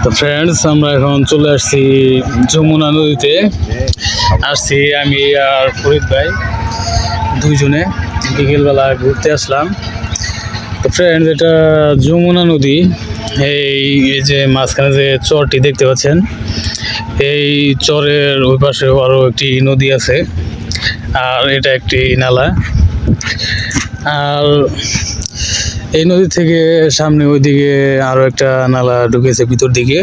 তো ফ্রেন্ডস, আমরা এখন চলে আসছি যমুনা নদীতে। আসছি আমি আর ফরিদ ভাই দুইজনে বিকেলবেলা ঘুরতে আসলাম। তো ফ্রেন্ডস, এটা যমুনা নদী। এই যে মাঝখানে যে চরটি দেখতে পাচ্ছেন, এই চরের ওই পাশে আরও একটি নদী আছে, আর এটা একটি নালা। আর এই নদী থেকে সামনে ওইদিকে আরো একটা নালা ঢুকেছে ভিতর দিকে।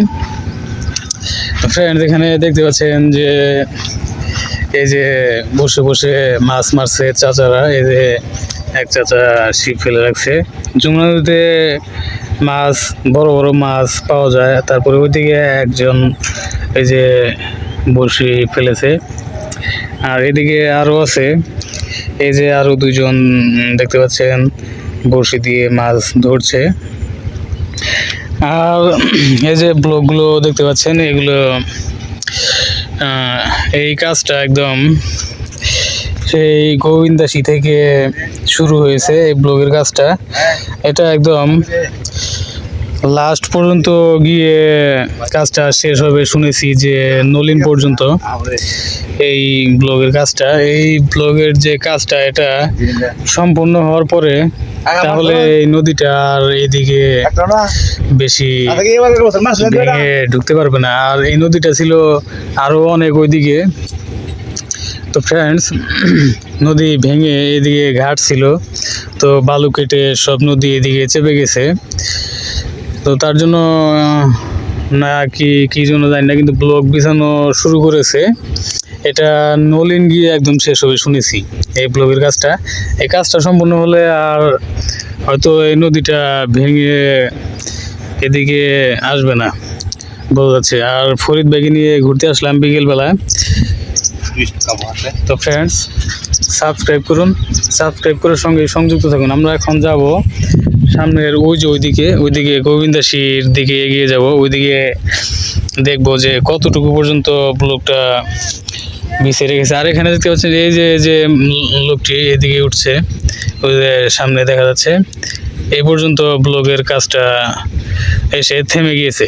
ফ্রেন্ড, এখানে দেখতে পাচ্ছেন যে এই যে বসে বসে মাছ মারছে চাচারা। এই যে এক চাচা ছিপ ফেলে রাখছে। যমুনা নদীতে মাছ, বড় বড় মাছ পাওয়া যায়। তারপরে ওইদিকে একজন এই যে বড়শি ফেলেছে, আর এদিকে আরো আছে। এই যে আরো দুইজন দেখতে পাচ্ছেন বড়শি দিয়ে মাছ ধরছে। আর এই যে ব্লকগুলো দেখতে পাচ্ছেন, এগুলো এই কাজটা একদম সেই গোবিন্দাসী থেকে শুরু হয়েছে। এই ব্লগের কাজটা এটা একদম লাস্ট পর্যন্ত গিয়ে কাজটা শেষ হবে শুনেছি, যে নলিন পর্যন্ত এই ব্লগের কাজটা। এই ব্লগের যে কাজটা এটা সম্পূর্ণ হওয়ার পরে তাহলে এই নদীটা আর এদিকে বেশি ভেঙে ঢুকতে পারবে না। আর এই নদীটা ছিল আরো অনেক ওইদিকে। তো ফ্রেন্ডস, নদী ভেঙে এদিকে ঘাট ছিল, তো বালু কেটে সব নদী এদিকে চেপে গেছে। তো তার জন্য না কি জন্য জানি না, কিন্তু ব্লক বিছানো শুরু করেছে। এটা নলিন গিয়ে একদম শেষ হবে শুনেছি এই ব্লকের কাজটা। এই কাজটা সম্পূর্ণ হলে আর হয়তো এই নদীটা ভেঙে এদিকে আসবে না বোঝা যাচ্ছে। আর ফরিদ ভাইকে নিয়ে ঘুরতে আসলাম বিকেলবেলা। তো ফ্রেন্ডস, সাবস্ক্রাইব করুন, সাবস্ক্রাইব করে সঙ্গে সংযুক্ত থাকুন। আমরা এখন যাব সামনের ওই যে ওইদিকে গোবিন্দাসীর দিকে এগিয়ে যাব। ওইদিকে দেখবো যে কতটুকু পর্যন্ত ব্লকটা বিছে রেখেছে। আর এখানে দেখতে পাচ্ছেন এই যে লোকটি এদিকে উঠছে, ওই যে সামনে দেখা যাচ্ছে, এই পর্যন্ত ব্লগের কাজটা এসে থেমে গিয়েছে।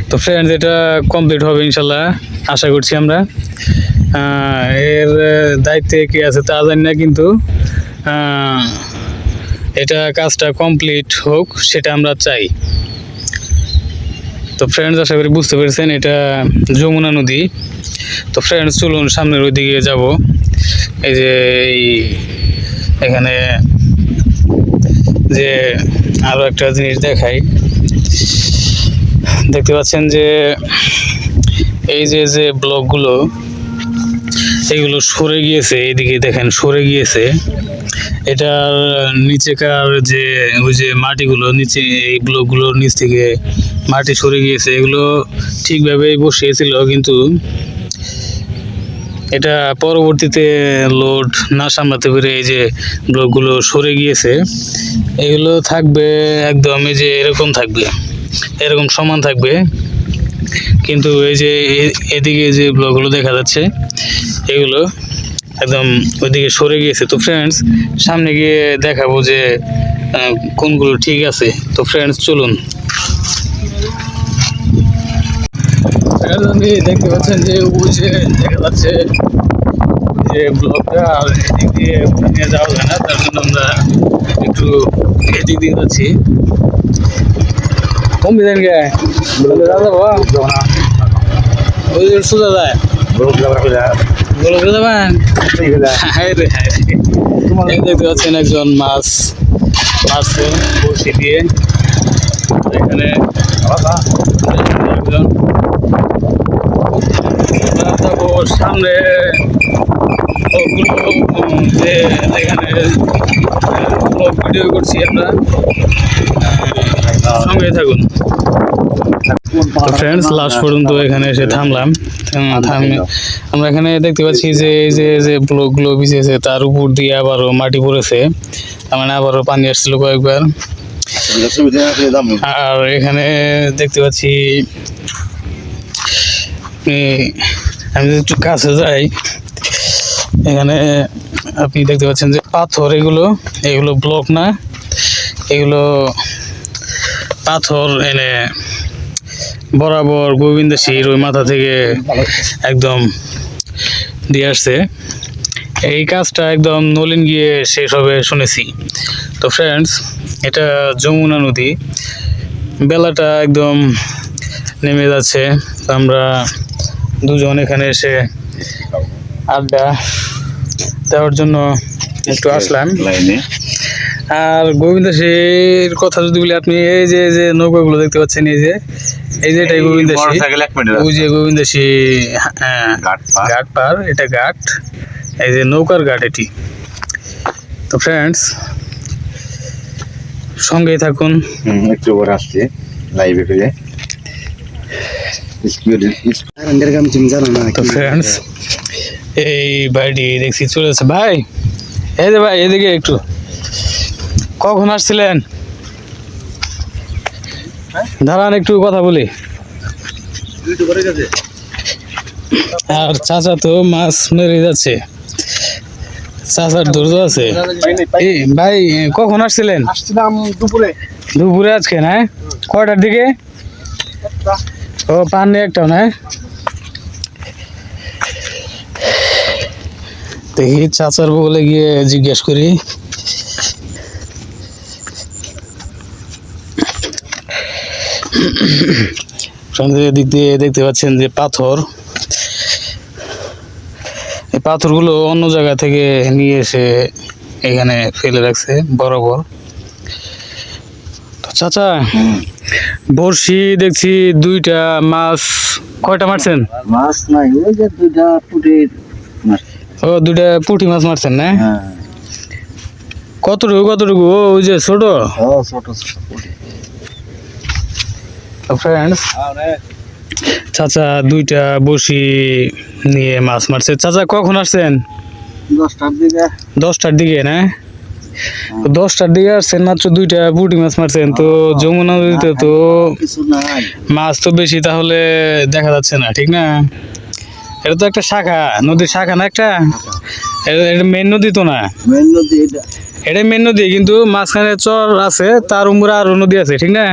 তো ফ্রেন্ডস, এটা কমপ্লিট হবে ইনশাল্লাহ, আশা করছি আমরা। এর দায়িত্বে কে আছে তা জানি না, কিন্তু এটা কাজটা কমপ্লিট হোক সেটা আমরা চাই। তো ফ্রেন্ডস, আশা করি বুঝতে পেরেছেন এটা যমুনা নদী। তো ফ্রেন্ডস, চলুন সামনের ওইদিকে যাব। এই যে এখানে যে আরো একটা জিনিস দেখাই, দেখতে পাচ্ছেন যে এই যে ব্লকগুলো এগুলো সরে গিয়েছে, এইদিকে দেখেন সরে গিয়েছে। এটার নিচেকার যে ওই যে মাটিগুলো নিচে, এই ব্লকগুলোর নিচ থেকে মাটি সরে গিয়েছে। এগুলো ঠিকভাবেই বসিয়েছিল, কিন্তু এটা পরবর্তীতে লোড না সামলাতে পেরে এই যে ব্লকগুলো সরে গিয়েছে। এগুলো থাকবে একদম এই যে এরকম থাকবে, এরকম সমান থাকবে, কিন্তু এই যে এদিকে যে ব্লকগুলো দেখা যাচ্ছে এগুলো একদম ওইদিকে সরে গিয়েছে। তো ফ্রেন্ডস, সামনে গিয়ে দেখাবো যে কোনগুলো ঠিক আছে। তো ফ্রেন্ডস, চলুন। আপনি দেখতে পাচ্ছেন যে ওই যে দেখা যাচ্ছে যে ব্লকটা, আর এদিক দিয়ে নিয়ে যাওয়া যায় না, তার জন্য আমরা একটু এদিক দিয়ে যাচ্ছি। কম দিলেন গে ওই সোজা যায় দেখতে পাচ্ছেন একজন মাছ মারছে বড়শি দিয়ে। এখানে একজন সামনে যে এখানে ভিডিও করছি আমরা, সঙ্গে থাকুন। ফ্রেন্ডস, লাস্ট পর্যন্ত এখানে এসে থামলাম। আমরা এখানে দেখতে পাচ্ছি যে এই যে ব্লকগুলো বিছিয়েছে তার উপর দিয়ে আবারও মাটি পড়েছে, তার মানে আবারও পানি আসছিল কয়েকবার। আর এখানে দেখতে পাচ্ছি, আমি যদি একটু কাছে যাই, এখানে আপনি দেখতে পাচ্ছেন যে পাথর, এগুলো ব্লক না, এগুলো পাথর এনে বরাবর গোবিন্দাসীর ওই মাথা থেকে একদম দিয়ে আসছে। এই কাজটা একদম নলিন গিয়ে শেষ হবে শুনেছি। তো ফ্রেন্ডস, এটা যমুনা নদী, বেলাটা একদম নেমে যাচ্ছে। আমরা দুজন এখানে এসে আড্ডা দেওয়ার জন্য একটু আসলাম। আর গোবিন্দাসীর কথা যদি বলি, আপনি এই যে যে নৌকাগুলো দেখতে পাচ্ছেন, এই যে এটাই গোবিন্দাসী, ওই যে গোবিন্দাসী ঘাট পার, এটা ঘাট, এই যে নৌকার ঘাট এটি। তো ফ্রেন্ডস, সঙ্গেই থাকুন। একটু পরে আসছে লাইভে ফিরে। তো ফ্রেন্ডস, এই বাড়িটি দেখছি চলে যাচ্ছে। ভাই, এই যে ভাই, এদিকে একটু, কখন আসছিলেন? দাঁড়ান একটু কথা বলি। আর চাচা তো মাছ মেরে যাচ্ছে, চাচার ধৈর্য আছে। এই ভাই, কখন আসছিলেন? আসছিলাম দুপুরে। দুপুরে আজকে না? কয়টার দিকে? ও, পাননি একটাও না? দেখি চাচার বলে গিয়ে জিজ্ঞেস করি। দিক দিয়ে দেখতে পাচ্ছেন যে পাথর, এই পাথরগুলো অন্য জায়গা থেকে নিয়ে এসে এখানে ফেলে রাখছে বরাবর। তো চাচা, বড়শি দেখছি দুইটা, মাছ কয়টা মারছেন? মাছ নাই, ওই যে দুইটা পুঁটি মাছ। ও, দুইটা পুঁটি মাছ মারছেন না? হ্যাঁ। কতটুকু কতটুকু? ওই যে ছোট ছোট ছোট পুঁটি। ফ্রেন্ডস, চাচা দুইটা বড়শি নিয়ে মাছ মারছে। চাচা কখন আসছেন? 10টার দিকে। 10টার দিকে না? 10টার দিকে আসছেন, মাত্র দুইটা পুঁটি মাছ মারছেন। তো যমুনা নদীতে তো মাছ তো বেশি তাহলে দেখা যাচ্ছে না, ঠিক না? এটা তো একটা শাখা, নদীর শাখা না একটা? এটা মেন নদী তো না? মেন নদী এটা। এটা মেন নদী, কিন্তু মাঝখানে চর আছে, তার উপরে আরো নদী আছে, ঠিক না?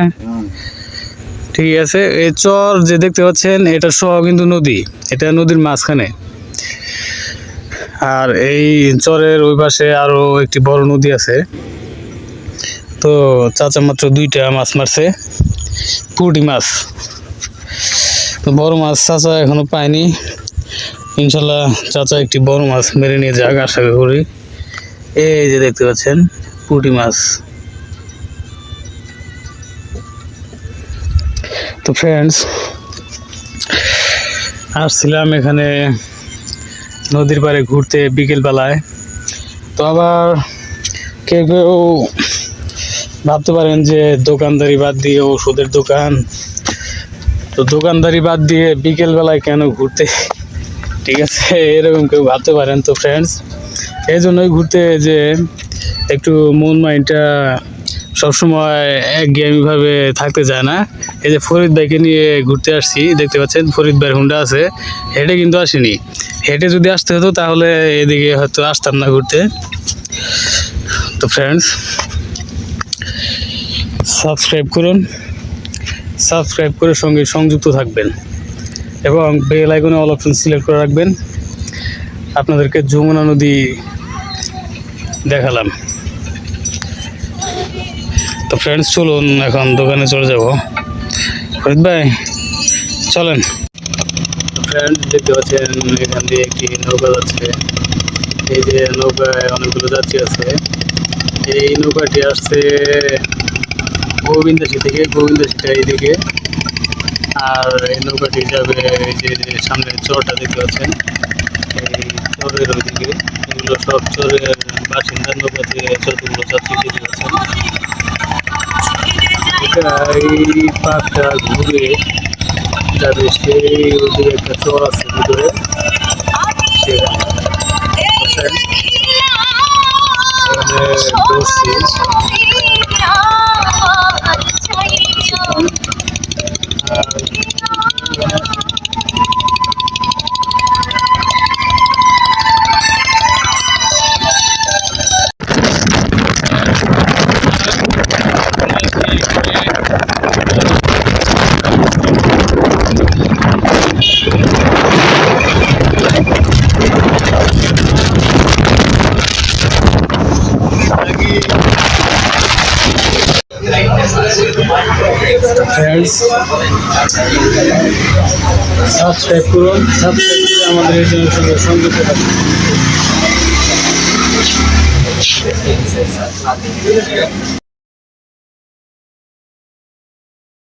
ঠিক আছে, এই চর যে দেখতে পাচ্ছেন, এটা সহ কিন্তু নদী, এটা নদীর মাঝখানে। আর এই চরের ওই পাশে আরো একটি বড় নদী আছে। তো চাচা মাত্র দুইটা মাছ মারছে, পুঁটি মাছ। তো বড় মাছ চাচা এখনো পায়নি। ইনশাল্লাহ চাচা একটি বড় মাছ মেরে নিয়ে যাক, আশা করি। এই যে দেখতে পাচ্ছেন পুঁটি মাছ। তো ফ্রেন্ডস, আসছিলাম এখানে নদীর পাড়ে ঘুরতে বিকেল বেলায়। তো আবার কেউ কেউ ভাবতে পারেন যে দোকানদারি বাদ দিয়ে ওষুধের দোকান, তো দোকানদারি বাদ দিয়ে বিকেল বেলায় কেন ঘুরতে, ঠিক আছে, এরকম কেউ ভাবতে পারেন। তো ফ্রেন্ডস, এই জন্যই ঘুরতে, যে একটু মন মাইন্ডটা সবসময় একঘেয়েমিভাবে থাকতে চায় না। এই যে ফরিদ ভাইকে নিয়ে ঘুরতে আসছি, দেখতে পাচ্ছেন ফরিদ ভাইয়ের হুন্ডা আছে, হেঁটে কিন্তু আসিনি। হেঁটে যদি আসতে হতো তাহলে এদিকে হয়তো আসতাম না ঘুরতে। তো ফ্রেন্ডস, সাবস্ক্রাইব করুন, সাবস্ক্রাইব করে সঙ্গে সংযুক্ত থাকবেন এবং বেল আইকনে অল অপশন সিলেক্ট করে রাখবেন। আপনাদেরকে যমুনা নদী দেখালাম। তো ফ্রেন্ডস, চলুন এখন দোকানে চলে যাব। ফরিদ ভাই, চলেন। ফ্রেন্ডস, দেখতে পাচ্ছেন এখান দিয়ে একটি নৌকা যাচ্ছে। এই যে নৌকায় অনেকগুলো যাত্রী আছে। এই নৌকাটি আসছে গোবিন্দাসী থেকে, গোবিন্দাসীটা এইদিকে। আর এই নৌকাটি যাবে এই যে সামনে চরটা দেখতে পাচ্ছেন, এই চরের ওইদিকে। এগুলো সব চরের বাসিন্দার নৌকাতে যতগুলো যাত্রী দেখতে পাচ্ছেন। এটা এই পাকটা ঘুরে যাবে সেই ওইদিকে একটা চর আছে ভিতরে, সেখানে বসছি। ফ্রেন্ডস সাবস্ক্রাইব করুন, সাবস্ক্রাইব করে আমাদের এই চ্যানেলের সঙ্গে সংযুক্ত থাকুন।